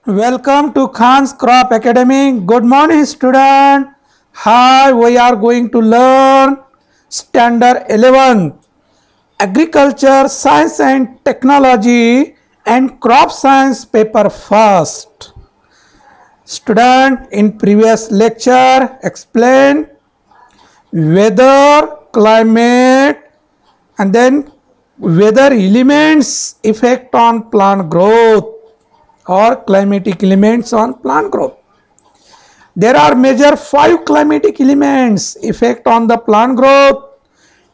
Welcome to Khan's Crop Academy. Good morning, student. Hi, we are going to learn Standard 11 Agriculture, Science and Technology and Crop Science paper first. Student, in previous lecture explained weather, climate and then weather elements effect on plant growth or climatic elements on plant growth. There are major 5 climatic elements effect on the plant growth: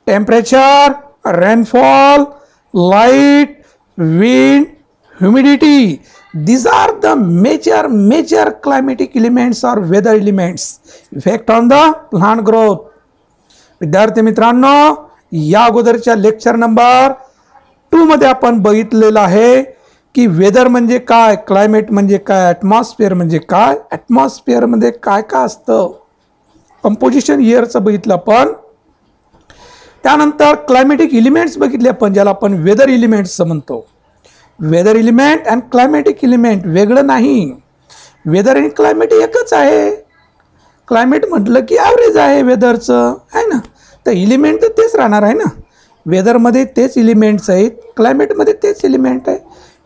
temperature, rainfall, light, wind, humidity. These are the major climatic elements or weather elements effect on the plant growth. विद्यार्थी मित्रांनो, या अगोदरच्या lecture number 2 मध्ये आपण बघितलेलं आहे की weather म्हणजे काय, क्लायमेट म्हणजे काय, ॲटमॉस्फिअर म्हणजे काय, ॲटमॉस्फिअर मध्ये काय काय असतं, कंपोजिशन इयरचं बघितलं आपण. त्यानंतर क्लायमेटिक एलिमेंट्स बघितले आपण, ज्याला आपण वेदर एलिमेंट्स म्हणतो. Weather element and climatic element वेगळं नाही. वेदर आणि क्लायमेट एकच आहे. क्लायमेट म्हटलं की ॲव्हरेज आहे वेदरचं, आहे ना. तर एलिमेंट तर तेच राहणार आहे ना. वेदरमध्ये तेच एलिमेंट्स आहेत, क्लायमेटमध्ये तेच एलिमेंट आहे.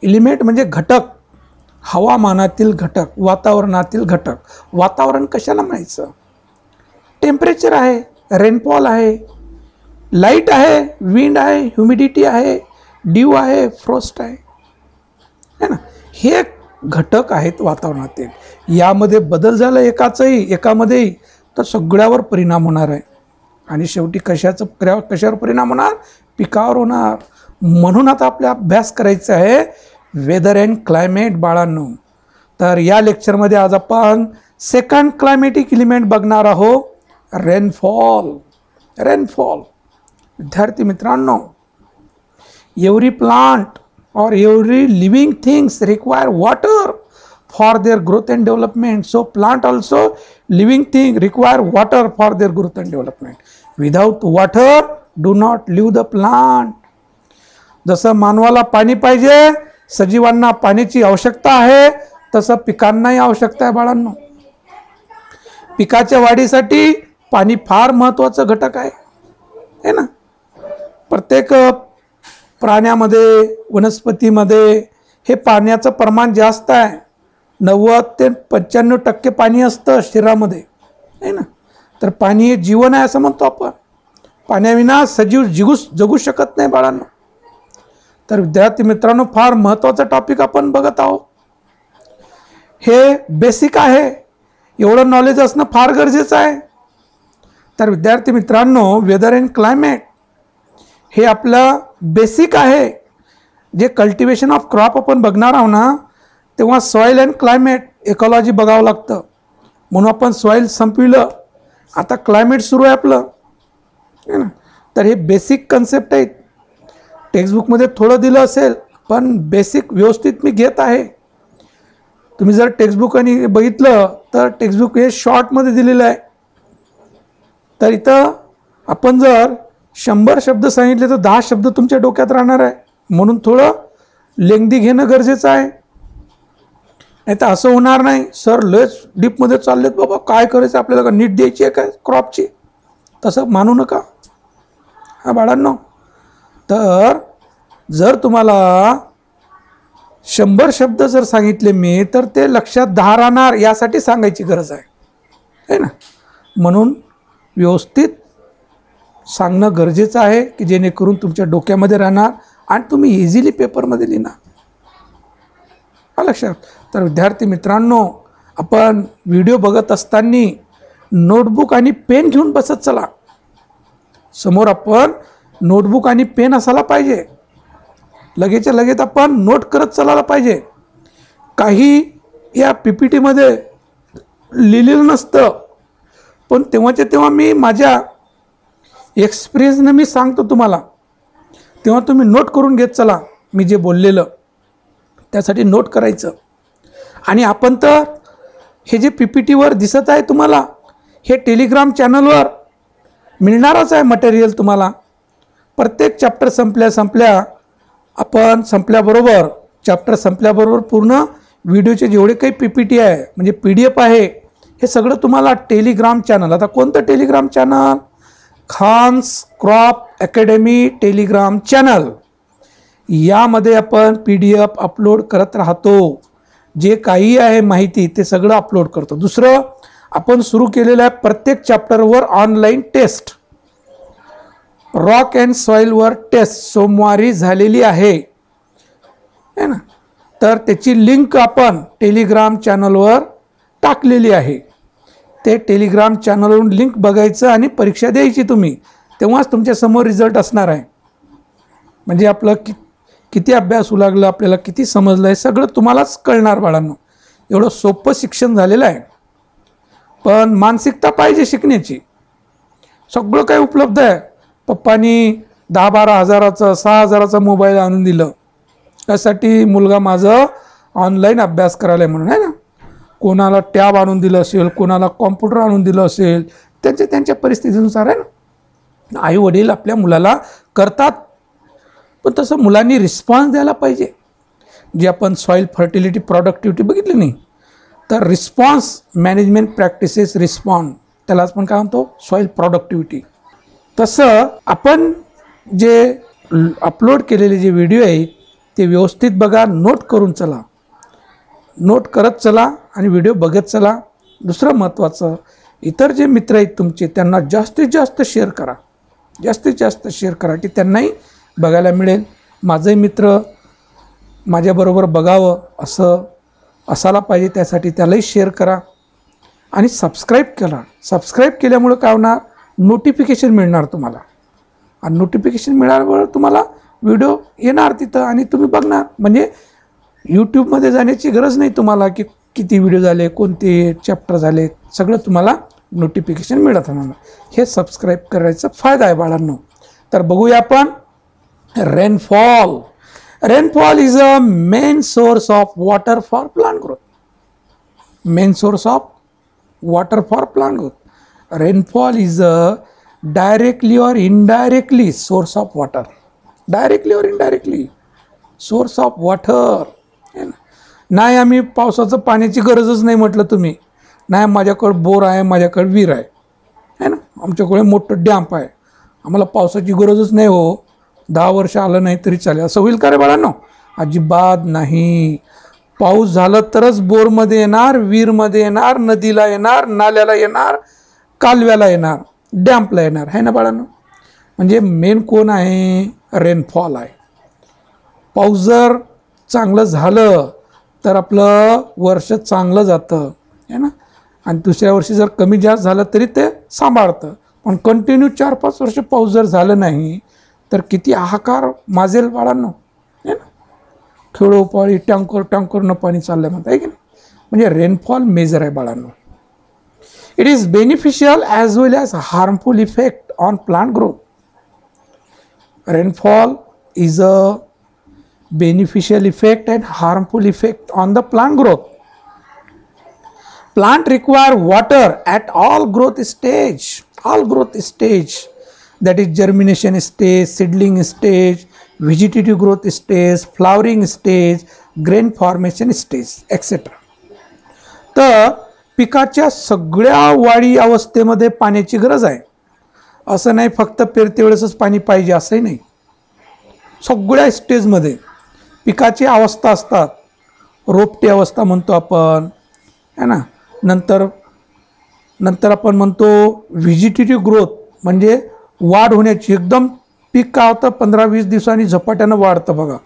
एलिमेंट म्हणजे घटक, हवामानातील घटक, वातावरणातील घटक. वातावरण कशाला म्हणायचं? टेम्परेचर आहे, रेनफॉल आहे, लाईट आहे, विंड आहे, ह्युमिडिटी आहे, ड्यू आहे, फ्रोस्ट आहे, है ना. हे घटक आहेत वातावरणातील. यामध्ये बदल झाला एकामध्ये तर सगळ्यावर परिणाम होणार आहे. आणि शेवटी कशावर परिणाम होणार? पिकावर होणार. म्हणून आता आपला अभ्यास करायचा आहे वेदर अँड क्लायमेट बाळांनो. तर या लेक्चरमध्ये आज आपण सेकंड क्लायमेटिक एलिमेंट बघणार आहोत, रेनफॉल. रेनफॉल विद्यार्थी मित्रांनो, every plant or every living things require water for their growth and development. So plant also living thing require water for their growth and development. Without water do not live the plant. जसं मानवाला पाणी पाहिजे, सजीवांना पाण्याची आवश्यकता आहे, तसं पिकांनाही आवश्यकता आहे बाळांनो. पिकाच्या वाढीसाठी पाणी फार महत्त्वाचं घटक आहे, है ना. प्रत्येक प्राण्यामध्ये, वनस्पतीमध्ये हे पाण्याचं प्रमाण जास्त आहे. 90 ते 95% पाणी असतं शरीरामध्ये, आहे ना. तर पाणी हे जीवन आहे असं म्हणतो आपण. पाण्याविना सजीव जगू शकत नाही बाळांनो. तर विद्यार्थी मित्रांनो, फार महत्त्वाचा टॉपिक आपण बघत आहोत. हे बेसिक आहे, एवढं नॉलेज असणं फार गरजेचं आहे. तर विद्यार्थी मित्रांनो, वेदर अँड क्लायमेट हे आपलं बेसिक आहे. जे कल्टिवेशन ऑफ क्रॉप आपण बघणार आहोत ना, तेव्हा सॉईल अँड क्लायमेट इकॉलॉजी बघावं लागतं. म्हणून आपण सॉईल संपविलं, आता क्लायमेट सुरू आहे आपलं, है ना. तर हे बेसिक कन्सेप्ट आहेत. टेक्स्टबुकमध्ये थोडं दिलं असेल, पण बेसिक व्यवस्थित मी घेत आहे. तुम्ही जर टेक्स्टबुक आणि बघितलं तर टेक्स्टबुक हे शॉर्टमध्ये दिलेलं आहे. तर इथं आपण जर 100 शब्द सांगितले तर 10 शब्द तुमच्या डोक्यात राहणार आहे. म्हणून थोडं लेंग्दी घेणं गरजेचं आहे. नाही तर असं होणार नाही, सर लयच डीपमध्ये चाललेत बाबा, काय करायचं आपल्याला, का नीट द्यायची आहे काय क्रॉपची, तसं मानू नका हा बाळांनो. तर जर तुम्हाला 100 शब्द जर सांगितले मी, तर ते लक्षात 10 राहणार, यासाठी सांगायची गरज आहे ना. म्हणून व्यवस्थित सांगणं गरजेचं आहे की जेणेकरून तुमच्या डोक्यामध्ये राहणार आणि तुम्ही इझिली पेपरमध्ये लिहिणार लक्षात. तर विद्यार्थी मित्रांनो, आपण व्हिडिओ बघत असताना नोटबुक आणि पेन घेऊन बसत चला. समोर आपण नोटबुक आणि पेन असायला पाहिजे. लगेचच्या लगेच आपण नोट करत चालायला पाहिजे. काही या PPTमध्ये लिहिलेलं नसतं, पण तेव्हाच्या तेव्हा मी माझ्या एक्सपिरियन्सनं मी सांगतो तुम्हाला, तेव्हा तुम्ही नोट करून घेत चला. मी जे बोललेलं त्यासाठी नोट करायचं. आणि आपण तर हे जे PPTवर दिसत आहे तुम्हाला, हे टेलिग्राम चॅनलवर मिळणारच आहे मटेरियल तुम्हाला. प्रत्येक चॅप्टर संपल्या आपण संपल्याबरोबर, चॅप्टर संपल्याबरोबर पूर्ण व्हिडिओचे जेवढे काही PPT आहे म्हणजे PDF आहे, हे सगळं तुम्हाला टेलिग्राम चॅनल, आता कोणतं telegram channel? Khan's crop academy telegram channel, यामध्ये आपण PDF अपलोड करत राहतो. जे काही आहे माहिती ते सगळं अपलोड करतो. दुसरं, आपण सुरू केलेलं आहे प्रत्येक चॅप्टरवर ऑनलाईन टेस्ट. रॉक अँड सॉइलवर टेस्ट सोमवारी झालेली आहे ना, तर त्याची लिंक आपण टेलिग्राम चॅनलवर टाकलेली आहे. ते टेलिग्राम चॅनलवरून लिंक बघायचं आणि परीक्षा द्यायची तुम्ही, तेव्हाच तुमच्यासमोर रिझल्ट असणार आहे. म्हणजे आपलं किती अभ्यास होऊ लागला, आपल्याला किती समजलं आहे, सगळं तुम्हालाच कळणार बाळांनो. एवढं सोपं शिक्षण झालेलं आहे. पण मानसिकता पाहिजे शिकण्याची. सगळं काही उपलब्ध आहे. पप्पानी 10-12 हजाराचा 6 हजाराचा मोबाईल आणून दिलं, त्यासाठी मुलगा माझं ऑनलाईन अभ्यास करायला म्हणून आहे ना. कोणाला टॅब आणून दिलं असेल, कोणाला कॉम्प्युटर आणून दिलं असेल, त्यांच्या परिस्थितीनुसार आहे ना. आई वडील आपल्या मुलाला करतात, पण तसं मुलांनी रिस्पॉन्स द्यायला पाहिजे. जे आपण सॉईल फर्टिलिटी प्रॉडक्टिव्हिटी बघितली नाही, तर रिस्पॉन्स मॅनेजमेंट प्रॅक्टिसेस रिस्पॉन्ड, त्यालाच आपण काय म्हणतो, सॉईल प्रॉडक्टिव्हिटी. तसं आपण जे अपलोड केलेले जे व्हिडिओ आहे ते व्यवस्थित बघा, नोट करून चला, नोट करत चला आणि व्हिडिओ बघत चला. दुसरं महत्त्वाचं, इतर जे मित्र आहेत तुमचे त्यांना जास्तीत जास्त शेअर करा, जास्तीत जास्त शेअर करा की त्यांनाही बघायला मिळेल. माझे मित्र माझ्याबरोबर बघावं असं असायला पाहिजे, त्यासाठी त्यालाही शेअर करा आणि सबस्क्राईब करा. सबस्क्राईब केल्यामुळं काय होणार, नोटिफिकेशन मिळणार तुम्हाला, आणि नोटिफिकेशन मिळाल्यामुळे तुम्हाला व्हिडिओ येणार तिथं आणि तुम्ही बघणार. म्हणजे यूट्यूबमध्ये जाण्याची गरज नाही तुम्हाला की किती व्हिडिओ झाले, कोणते चॅप्टर झाले, सगळं तुम्हाला नोटिफिकेशन मिळत राहणार. हे सबस्क्राईब करायचा फायदा आहे बाळांनो. तर बघूया आपण rainfall. Rainfall is a main source of water for plant growth. Main source of water for plant growth. Rainfall is a directly और indirectly source of water. Directly और इनडायरेक्टली सोर्स ऑफ वॉटर. नाही आम्ही पावसाचं पाण्याची गरजच नाही म्हटलं तुम्ही, नाही माझ्याकडं बोर आहे, माझ्याकडं विहीर आहे ना, आमच्याकडे मोठं डॅम्प आहे, आम्हाला पावसाची गरजच नाही हो, 10 वर्ष आलं नाही तरी चालेल, असं होईल का रे बाळांनो? अजिबात नाही. पाऊस झालं तरच बोरमध्ये येणार, विहीरमध्ये येणार, नदीला येणार, नाल्याला येणार, कालव्याला येणार, डॅम्पला येणार, आहे ना बाळांनो. म्हणजे मेन कोण आहे? रेनफॉल आहे. पाऊस जर चांगलं झालं तर आपलं वर्ष चांगलं जातं आहे ना, आणि दुसऱ्या वर्षी जर कमी जास्त झालं तरी ते सांभाळतं. पण कंटिन्यू 4-5 वर्ष पाऊस जर झालं नाही तर किती हाहाकार माजेल बाळांनो, आहे ना. खेडोपाडी टँकरनं पाणी चाललं म्हणतं, आहे की नाही. म्हणजे रेनफॉल मेजर आहे बाळांनो. It is beneficial as well as harmful effect on plant growth. Rainfall is a beneficial effect and harmful effect on the plant growth. Plant require water at all growth stage. All growth stage, that is germination stage, seedling stage, vegetative growth stage, flowering stage, grain formation stage, etc. तर पिकाच्या सगळ्या वाढी अवस्थेमध्ये पाण्याची गरज आहे. असं नाही फक्त पेरते वेळेसच पाणी पाहिजे असंही नाही. सगळ्या स्टेजमध्ये पिकाची अवस्था असतात. रोपटी अवस्था म्हणतो आपण, है ना. नंतर आपण म्हणतो व्हेजिटेटिव्ह ग्रोथ, म्हणजे वाढ होण्याची. एकदम पीक काय होतं 15-20 दिवसांनी झपाट्यानं वाढतं बघा.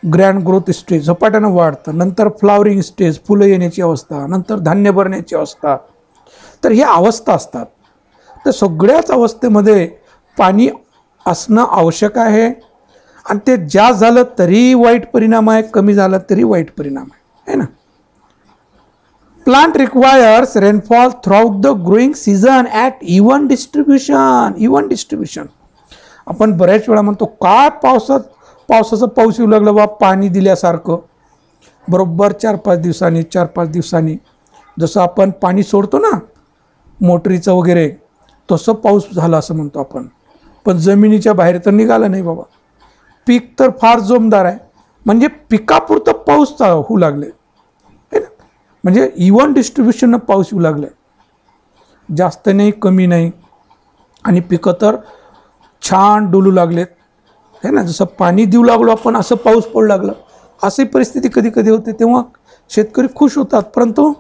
ग्रँड ग्रोथ स्टेज झपाट्यानं वाढतं. नंतर फ्लावरिंग स्टेज, फुलं येण्याची अवस्था. नंतर धान्य भरण्याची अवस्था. तर ह्या अवस्था असतात. तर सगळ्याच अवस्थेमध्ये पाणी असणं आवश्यक आहे. आणि ते जास्त झालं तरी वाईट परिणाम आहे, कमी झालं तरी वाईट परिणाम आहे ना. Plant requires rainfall throughout the growing season at even distribution. आपण बऱ्याच वेळा म्हणतो काय पावसाचं पाऊस येऊ लागलं बा, पाणी दिल्यासारखं. बरोबर 4-5 दिवसांनी जसं आपण पाणी सोडतो ना मोटरीचं वगैरे, तसं पाऊस झाला असं म्हणतो आपण. पण जमिनीच्या बाहेर तर निघालं नाही बाबा. पीक तर फार जोमदार आहे, म्हणजे पिकापुरतं पाऊस होऊ लागले. म्हणजे इव्हन डिस्ट्रीब्युशननं पाऊस येऊ लागला, जास्त नाही कमी नाही, आणि पिकं तर छान डोलू लागलेत है ना. जसं पाणी देऊ लागलो आपण असं पाऊस पडू लागला. अशी परिस्थिती कधी कधी होते, तेव्हा शेतकरी खुश होतात. परंतु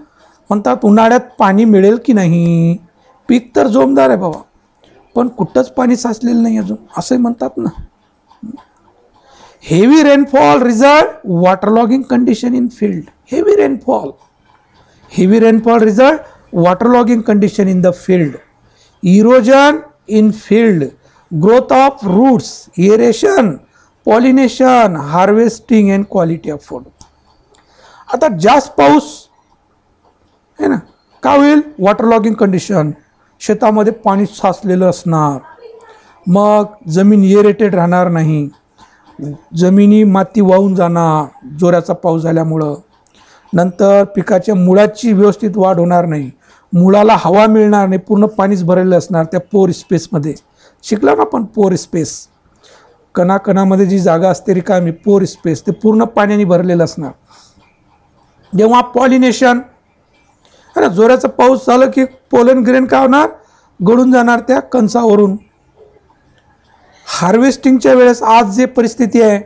म्हणतात उन्हाळ्यात पाणी मिळेल की नाही, पीक तर जोमदार आहे बाबा, पण कुठंच पाणी साचलेलं नाही अजून, असंही म्हणतात ना. Heavy rainfall result waterlogging condition in field. Heavy rainfall result waterlogging condition in the field, erosion in field, growth of roots, aeration, pollination, harvesting and quality of food. आता जास्त पाऊस है ना, का होईल? वॉटरलॉगिंग कंडिशन, शेतामध्ये पाणी साचलेलं असणार, मग जमीन एरेटेड राहणार नाही, जमिनी माती वाहून जाणार जोराचा पाऊस झाल्यामुळं. नंतर पिकाच्या मुळाची व्यवस्थित वाढ होणार नाही, मुळाला हवा मिळणार नाही, पूर्ण पाणीच भरलेलं असणार त्या पोर स्पेसमध्ये. शिकला ना आपण पोर स्पेस, कणाकणामध्ये जी जागा असते रिकामी पोर स्पेस, ते पूर्ण पाण्याने भरलेलं असणार. जेव्हा पॉलिनेशन है ना, जोराचा पाऊस झाला की पोलन ग्रेन काय होणार? गळून जाणार त्या कणसावरून. हार्वेस्टिंगच्या वेळेस आज जे परिस्थिती आहे,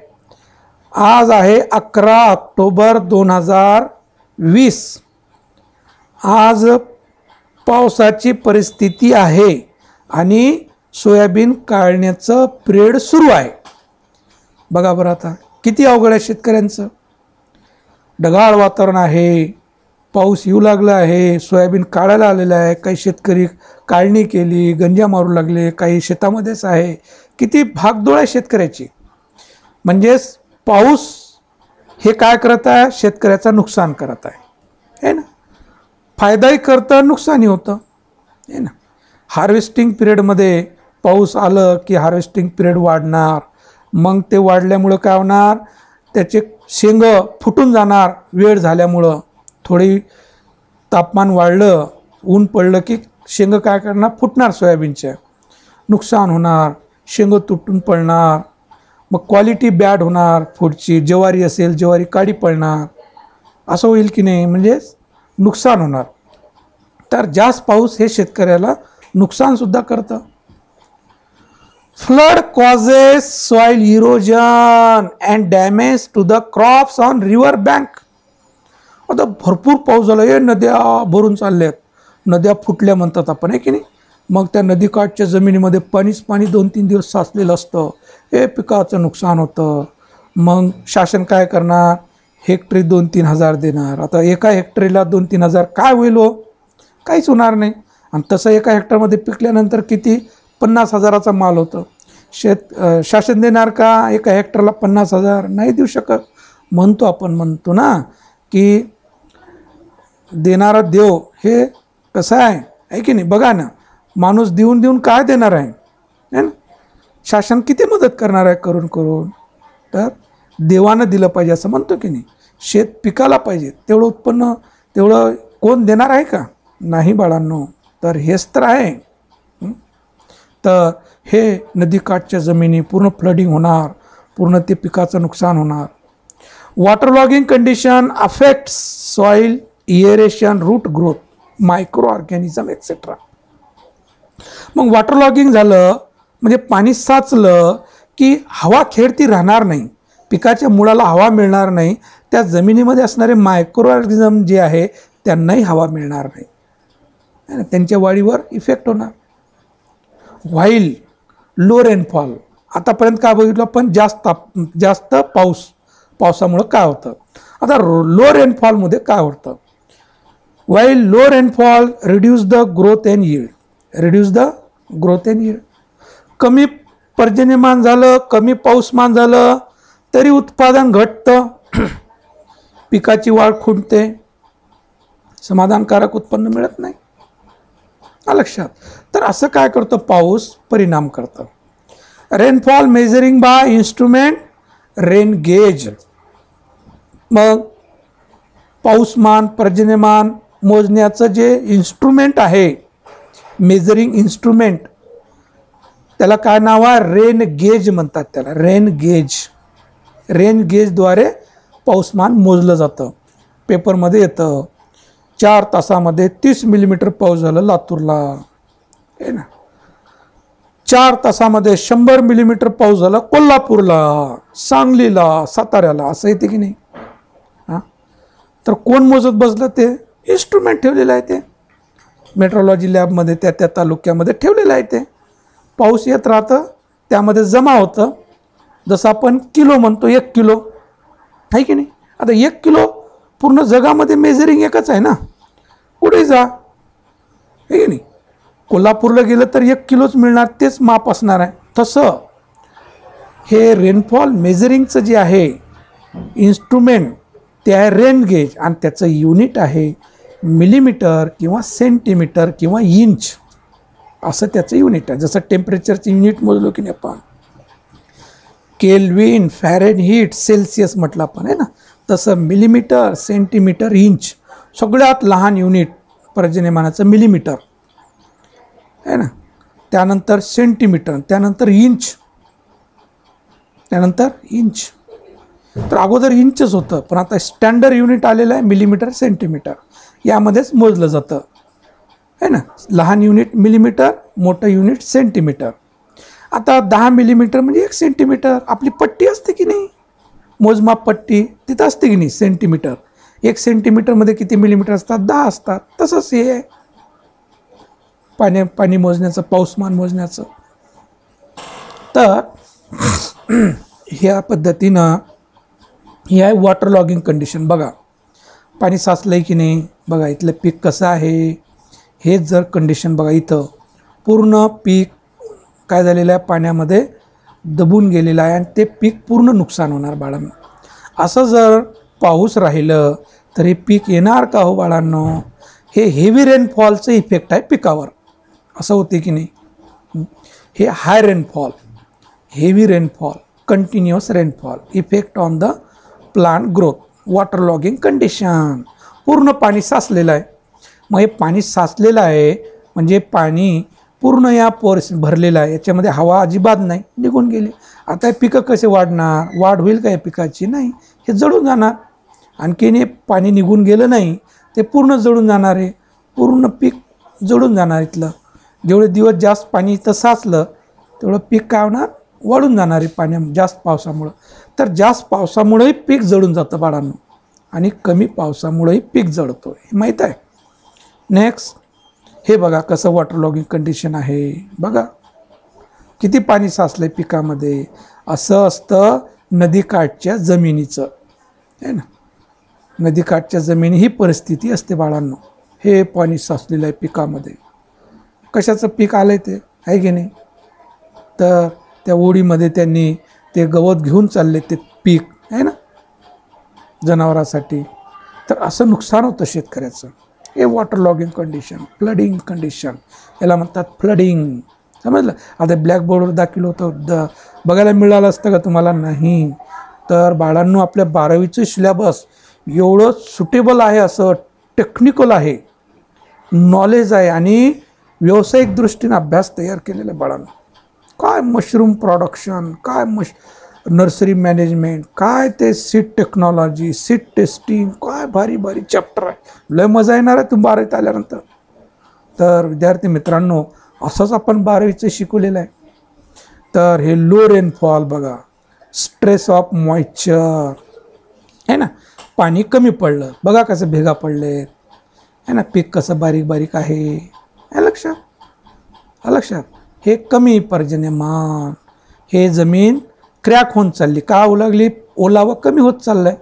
आज आहे 11 ऑक्टोबर 2020, आज पावसाची परिस्थिती आहे आणि सोयाबीन काढण्याचं पिरियड सुरू आहे. बघा बरं आता किती अवघड आहे शेतकऱ्यांचं. ढगाळ वातावरण आहे, पाऊस येऊ लागला आहे, सोयाबीन काढायला आलेलं आहे, काही शेतकरी काढणी केली, गंजा मारू लागले, काही शेतामध्येच आहे. किती भागदौड आहे शेतकऱ्याची. म्हणजेच पाऊस हे काय करत आहे? शेतकऱ्याचं नुकसान करत आहे ना. फायदाही करतं, नुकसानही होतं है ना. हार्वेस्टिंग पिरियडमध्ये पाऊस आलं की हार्वेस्टिंग पिरियड वाढणार, मग ते वाढल्यामुळं काय होणार? त्याचे शेंग फुटून जाणार वेळ झाल्यामुळं. थोडी तापमान वाढलं, ऊन पडलं की शेंग काय करणार? फुटणार, सोयाबीनच्या नुकसान होणार, शेंग तुटून पडणार, मग क्वालिटी बॅड होणार फूडची. ज्वारी असेल, ज्वारी काळी पडणार, असं होईल की नाही, म्हणजे नुकसान होणार. तर जास्त पाऊस हे शेतकऱ्याला नुकसानसुद्धा करतं. Flood causes soil erosion and damage to the crops on river bank. आता भरपूर पाऊस झाला, हे नद्या भरून चालल्यात, नद्या फुटल्या म्हणतात आपण, आहे की नाही. मग त्या नदीकाठच्या जमिनीमध्ये पाणीच पाणी 2-3 दिवस साचलेलं असतं, हे पिकाचं नुकसान होतं. मग शासन काय करणार? हेक्टरी 2-3 हजार देणार. आता एका हेक्टरीला 2-3 हजार काय होईल हो? काहीच होणार नाही. आणि तसं एका हेक्टरमध्ये पिकल्यानंतर किती? 50 हजाराचा माल होतं. शासन देणार का एका हेक्टरला 50 हजार? नाही देऊ शकत. म्हणतो आपण, म्हणतो ना की देणारा देव हे कसं आहे की नाही. बघा ना, माणूस देऊन देऊन काय देणार आहे ना. शासन किती मदत करणार आहे करून करून. तर देवानं दिलं पाहिजे असं म्हणतो की नाही. शेत पिकाला पाहिजे, तेवढं उत्पन्न तेवढं कोण देणार आहे का? नाही बाळांनो. तर हेच तर आहे. तर हे नदीकाठच्या जमिनी पूर्ण फ्लडिंग होणार, पूर्ण ते पिकाचं नुकसान होणार. Waterlogging condition affects soil aeration, root growth, micro organism etcetera. मग वॉटरलॉगिंग झालं म्हणजे पाणी साचलं की हवा खेळती राहणार नाही, पिकाच्या मुळाला हवा मिळणार नाही, त्या जमिनीमध्ये असणारे मायक्रो ऑर्गॅनिझम जे आहे त्यांनाही हवा मिळणार नाही, त्यांच्या वाढीवर इफेक्ट होणार. व्हाईल लो रेनफॉल, आतापर्यंत काय बघितलं पण जास्त पावसामुळं काय होतं. आता लो रेनफॉलमध्ये काय होतं? While low rainfall reduce the growth and yield, कमी पर्जन्यमान झालं, कमी पाऊसमान झालं तरी उत्पादन घटतं, पिकाची वाढ खुंटते, समाधानकारक उत्पन्न मिळत नाही. लक्षात. तर असं काय करतं? पाऊस परिणाम करतं. Rainfall measuring by instrument rain gauge. मग पाऊसमान पर्जन्यमान मोजण्याचं जे इन्स्ट्रुमेंट आहे, मेजरिंग इन्स्ट्रुमेंट, त्याला काय नाव आहे? रेन गेज म्हणतात त्याला. रेन गेजद्वारे पाऊसमान मोजलं जातं, पेपरमध्ये येतं. 4 तासामध्ये 30 मिलीमीटर पाऊस झाला लातूरला, आहे ना. 4 तासामध्ये 100 मिलीमीटर पाऊस झाला कोल्हापूरला, सांगलीला, साताऱ्याला. असं येते की नाही? हां, तर कोण मोजत बसलं? ते इन्स्ट्रुमेंट ठेवलेलं आहे, ते मेट्रोलॉजी लॅबमध्ये त्या त्या तालुक्यामध्ये ठेवलेलं आहे. ते पाऊस येत राहतं, त्यामध्ये जमा होतं. जसं आपण किलो म्हणतो, 1 किलो आहे की नाही. आता 1 किलो पूर्ण जगामध्ये मेजरिंग एकच आहे ना, कुठे जा, आहे की नाही. कोल्हापूरला गेलं तर 1 किलोच मिळणार, तेच माप असणार आहे. तसं हे रेनफॉल मेजरिंगचं जे आहे इन्स्ट्रुमेंट, ते आहे रेन गेज, आणि त्याचं युनिट आहे मिलीमीटर किंवा सेंटीमीटर किंवा इंच, असं त्याचं युनिट आहे. जसं टेम्परेचरचं युनिट मोजलो की नाही आपण, केल्विन, फॅरेनहीट, सेल्सिअस म्हटलं आपण, आहे ना, तसं मिलीमीटर, सेंटीमीटर, इंच, सगळ्यात लहान युनिट पर्जन्यमानाचं मिलीमीटर आहे ना, त्यानंतर सेंटीमीटर, त्यानंतर इंच, त्यानंतर इंच. तर अगोदर इंचच होतं, पण आता स्टँडर्ड युनिट आलेलं आहे मिलीमीटर, सेंटीमीटर, यामध्येच मोजलं जातं, आहे ना. लहान युनिट मिलीमीटर, मोठं युनिट सेंटीमीटर. आता 10 मिलीमीटर म्हणजे 1 सेंटीमीटर. आपली पट्टी असते की नाही, मोजमाप पट्टी, तिथं असते की नाही सेंटीमीटर. 1 सेंटीमीटरमध्ये किती मिलीमीटर असतात? 10 असतात. तसंच हे आहे पाणी मोजण्याचं, पाऊसमान मोजण्याचं. तर ह्या पद्धतीनं ही आहे वॉटर लॉगिंग कंडिशन. बघा पाणी साचलं आहे की नाही, बघा इथलं पीक कसं आहे, हे जर कंडिशन बघा, इथं पूर्ण पीक काय झालेलं आहे, पाण्यामध्ये दबून गेलेलं आहे, आणि ते पीक पूर्ण नुकसान होणार बाळांनो. असं जर पाऊस राहिलं तर हे पीक येणार का हो बाळांनो? हे हेवी रेनफॉलचं इफेक्ट आहे पिकावर. असं होते की नाही. हे high rainfall, heavy rainfall, continuous rainfall, effect on the plant growth, water logging condition. पूर्ण पाणी साचलेलं आहे. मग हे पाणी साचलेलं आहे म्हणजे पाणी पूर्ण या पोर्स भरलेलं आहे, याच्यामध्ये हवा अजिबात नाही, निघून गेली. आता हे पिकं कसे वाढणार? वाढ होईल का या पिकाची? नाही, हे जळून जाणार. आणखीन हे पाणी निघून गेलं नाही, ते पूर्ण जळून जाणार आहे, पूर्ण पीक जळून जाणार. इथलं जेवढे दिवस जास्त पाणी इथं साचलं तेवढं पीक काय होणार? वाढून जाणार आहे पाण्या जास्त पावसामुळं. तर जास्त पावसामुळेही पीक जळून जातं बाळांनो, आणि कमी पावसामुळेही पीक जळतो, हे माहीत आहे. नेक्स्ट हे बघा कसं वॉटर लॉगिंग कंडिशन आहे. बघा किती पाणी साचलं आहे पिकामध्ये. असं असतं नदीकाठच्या जमिनीचं, आहे ना. नदीकाठच्या जमिनी ही परिस्थिती असते बाळांनो. हे पाणी साचलेलं आहे पिकामध्ये. कशाचं पीक आलं आहे ते, आहे की नाही. तर त्या ओढीमध्ये त्यांनी ते गवत घेऊन चालले, ते पीक, आहे ना, जनावरांसाठी. तर असं नुकसान होतं शेतकऱ्याचं. हे water logging condition, flooding condition, याला म्हणतात फ्लडिंग. समजलं. आता ब्लॅकबोर्डवर दाखल होतं, बघायला मिळालं असतं का तुम्हाला? नाही. तर बाळांनो आपल्या 12वीचं सिलेबस एवढं सुटेबल आहे, असं टेक्निकल आहे, नॉलेज आहे, आणि व्यावसायिक दृष्टीने अभ्यास तयार केलेला बाळांनो. काय मशरूम प्रोडक्शन, काय नर्सरी मॅनेजमेंट, काय ते सीड टेक्नॉलॉजी, सीड टेस्टिंग, काय भारी भारी चॅप्टर आहे. लय मजा येणार आहे तुम्ही 12वीत आल्यानंतर. तर विद्यार्थी मित्रांनो, असंच आपण 12वीचं शिकवलेलं आहे. तर हे लो रेनफॉल बघा, स्ट्रेस ऑफ मॉइश्चर, आहे ना, पाणी कमी पडलं, बघा कसं भेगा पडले, आहे ना, पीक कसं बारीक बारीक आहे, हे लक्षात. हे कमी पर्जन्यमान, हे जमीन क्रॅक होऊन चालली. का लागली? ओलावा कमी होत चाललाय,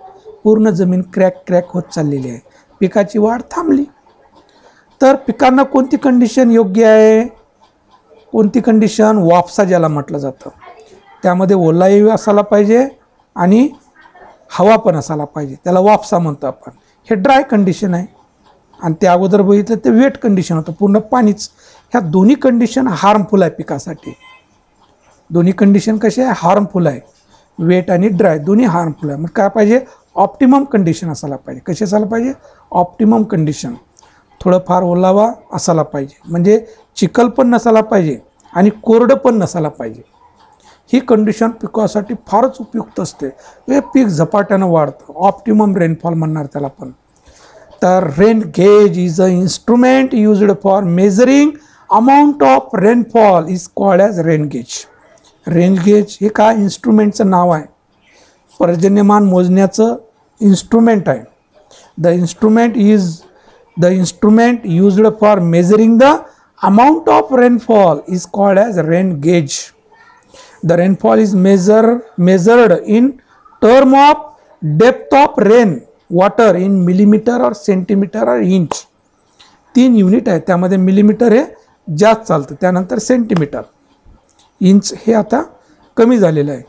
पूर्ण जमीन क्रॅक होत चाललेली आहे, पिकाची वाढ थांबली. तर पिकांना कोणती कंडिशन योग्य आहे? कोणती कंडिशन? वापसा ज्याला म्हटलं जातं. त्यामध्ये ओलाही असायला पाहिजे आणि हवा पण असायला पाहिजे, त्याला वापसा म्हणतो आपण. हे ड्राय कंडिशन आहे. आणि त्या अगोदर बघितलं ते वेट कंडिशन होतं, पूर्ण पाणीच. ह्या दोन्ही कंडिशन हार्मफुल आहे पिकासाठी. दोन्ही कंडिशन कशी आहे? हार्मफुल आहे. वेट आणि ड्राय दोन्ही हार्मफुल आहे. मग काय पाहिजे? ऑप्टिमम कंडिशन असायला पाहिजे. कशी असायला पाहिजे? Optimum condition. थोडंफार ओलावा असायला पाहिजे, म्हणजे चिखल पण नसायला पाहिजे आणि कोरडं पण नसायला पाहिजे. ही कंडिशन पिकासाठी फारच उपयुक्त असते. हे पीक झपाट्यानं वाढतं. ऑप्टिमम रेनफॉल म्हणणार त्याला पण. तर rain gauge is a instrument used for measuring amount of rainfall is called as rain gauge. Rain gauge हे काय इन्स्ट्रुमेंटचं नाव आहे, पर्जन्यमान मोजण्याचं इन्स्ट्रुमेंट आहे. The instrument used for measuring the amount of rainfall is called as rain gauge. The rainfall is measured in term of depth of rain water in millimeter or centimeter or inch. 3 unit आहे, त्यामध्ये millimetre हे जास्त चालतं, त्यानंतर centimetre, inch हे आता कमी झालेलं आहे.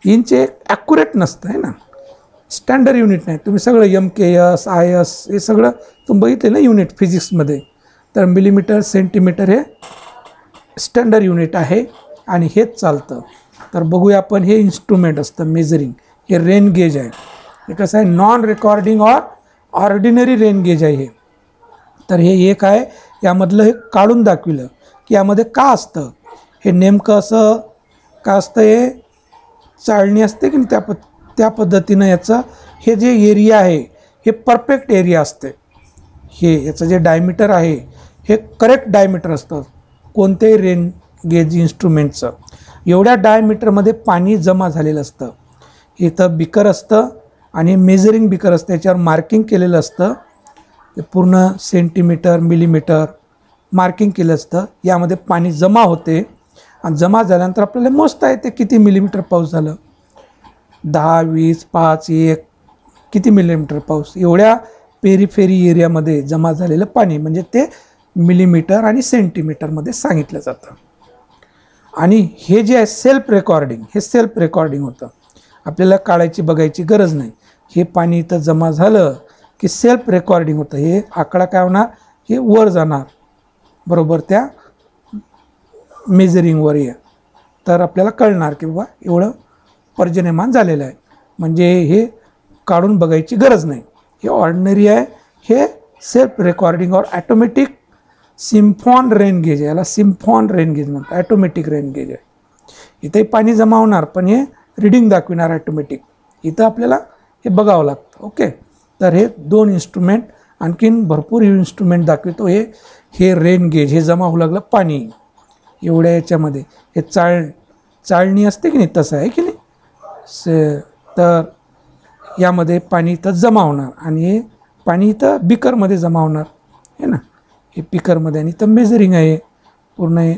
इंच हे ॲक्युरेट नसतं आहे ना, स्टँडर्ड युनिट नाही. तुम्ही सगळं MKS IS हे सगळं तुम्ही बघितले ना युनिट फिजिक्समध्ये. तर मिलीमीटर सेंटीमीटर हे स्टँडर्ड युनिट आहे आणि हेच चालतं. तर बघूया आपण, हे इन्स्ट्रुमेंट असतं मेजरिंग, हे रेन गेज आहे. हे कसं आहे, non recording or ordinary rain gauge आहे हे. तर हे एक आहे, यामधलं हे काढून दाखविलं की यामध्ये का असतं. हे नेमकं असं का असतं, हे चाळणी असते की नाही त्या पद्धतीनं याचं हे जे एरिया आहे हे परफेक्ट एरिया असते. हे याचं जे डायमीटर आहे हे करेक्ट डायमीटर असतं कोणत्याही रेन गेज इन्स्ट्रुमेंटचं. एवढ्या डायमीटरमध्ये पाणी जमा झालेलं असतं. इथं बिकर असतं आणि मेजरिंग बिकर असतं, त्याच्यावर मार्किंग केलेलं असतं, ते पूर्ण सेंटीमीटर मिलीमीटर मार्किंग केलं असतं. यामध्ये पाणी जमा होते आणि जमा झाल्यानंतर आपल्याला मोजता येते किती मिलीमीटर पाऊस झालं, 10 20 5 1 किती मिलीमीटर पाऊस. एवढ्या पेरीफेरी एरियामध्ये जमा झालेलं पाणी म्हणजे ते मिलीमीटर आणि सेंटीमीटरमध्ये सांगितलं जातं. आणि हे जे आहे सेल्फ रेकॉर्डिंग, हे सेल्फ रेकॉर्डिंग होतं, आपल्याला काढायची बघायची गरज नाही. हे पाणी इथं जमा झालं की सेल्फ रेकॉर्डिंग होतं. हे आकडा काय होणार, हे वर जाणार बरोबर त्या मेजरिंगवर ये, तर आपल्याला कळणार की बाबा एवढं पर्जन्यमान झालेलं आहे. म्हणजे हे काढून बघायची गरज नाही. हे ऑर्डिनरी आहे, हे सेल्फ रेकॉर्डिंग और ॲटोमॅटिक सिम्फॉन रेन गेज आहे. याला सिम्फॉन रेन गेज म्हणतात, ॲटोमॅटिक रेन गेज आहे. इथंही पाणी जमा होणार पण हे रिडिंग दाखविणार ॲटोमॅटिक. इथं आपल्याला हे बघावं लागतं. ओके, तर हे 2 इन्स्ट्रुमेंट, आणखीन भरपूर इन्स्ट्रुमेंट दाखवतो. हे रेन गेज, हे जमा होऊ लागलं पाणी एवढ्या याच्यामध्ये. हे चाळणी असते की नाही, तसं आहे की नाही. तर यामध्ये पाणी इथं जमा होणार आणि हे पाणी इथं बिकरमध्ये जमा होणार आहे ना, हे बिकरमध्ये. आणि इथं मेजरिंग आहे, पूर्ण हे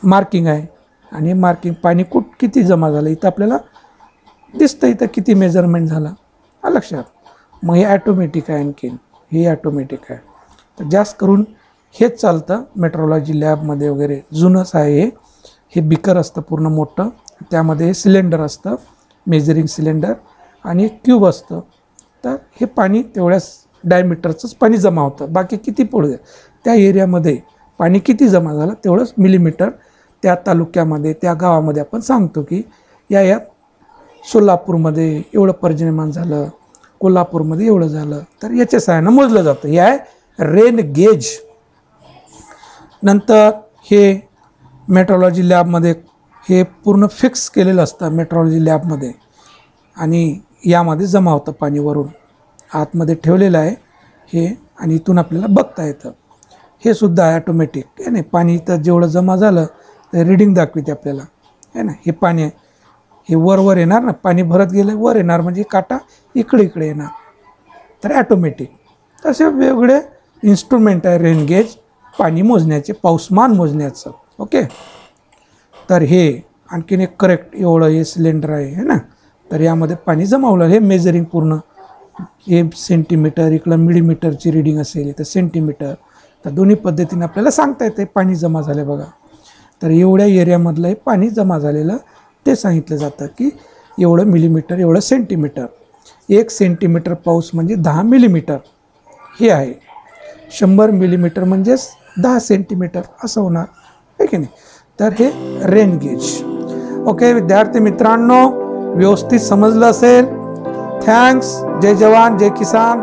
मार्किंग आहे. आणि मार्किंग पाणी किती जमा झालं इथं आपल्याला दिसतं, इथं किती मेजरमेंट झालं लक्षात. मग हे ॲटोमॅटिक आहे, आणखीन हे ॲटोमॅटिक आहे. तर जास्त करून हेच चालतं मेट्रोलॉजी लॅबमध्ये वगैरे. जुनंच आहे हे बिकर असतं पूर्ण मोठं, त्यामध्ये सिलेंडर असतं, मेजरिंग सिलेंडर, आणि क्यूब असतं. तर हे पाणी तेवढ्याच डायमीटरचंच पाणी जमा होतं. बाकी किती पुढे त्या एरियामध्ये पाणी किती जमा झालं तेवढंच मिलीमीटर त्या तालुक्यामध्ये त्या गावामध्ये आपण सांगतो की यात सोलापूरमध्ये एवढं पर्जन्यमान झालं, कोल्हापूरमध्ये एवढं झालं. तर याच्या सहाय्यानं मोजलं जातं. हे आहे रेन गेज. नंतर हे मेट्रोलॉजी लॅबमध्ये हे पूर्ण फिक्स केलेलं असतं मेट्रोलॉजी लॅबमध्ये, आणि यामध्ये जमा होतं पाणी वरून आतमध्ये ठेवलेलं आहे हे, आणि इथून आपल्याला बघता येतं. हे सुद्धा आहे ॲटोमॅटिक आहे ना. पाणी इथं जेवढं जमा झालं तर रिडिंग दाखवते आपल्याला आहे ना. हे पाणी आहे, हे वर येणार ना, पाणी भरत गेलं वर येणार म्हणजे काटा इकडे येणार. तर ॲटोमॅटिक तसे वेगवेगळे इन्स्ट्रुमेंट आहे रेन गेज पाणी मोजण्याचे, पाऊसमान मोजण्याचं. ओके, तर हे आणखीन एक करेक्ट एवढं हे सिलेंडर आहे ना. तर यामध्ये पाणी जमावलं, हे मेजरिंग पूर्ण, हे सेंटीमीटर, इकडं मिलीमीटरची रिडिंग असेल तर सेंटीमीटर. तर दोन्ही पद्धतीने आपल्याला सांगता येते पाणी जमा झाले बघा. तर एवढ्या एरियामधलं हे पाणी जमा झालेलं ते सांगितलं जातं की एवढं मिलीमीटर, एवढं सेंटीमीटर. 1 सेंटीमीटर पाऊस म्हणजे 10 मिलीमीटर हे आहे. 100 मिलीमीटर म्हणजेच 10 सेंटीमीटर असं होणार आहे की नाही. तर हे रेन गेज. ओके विद्यार्थी मित्रांनो, व्यवस्थित समजलं असेल. थँक्स. जय जवान जय किसान.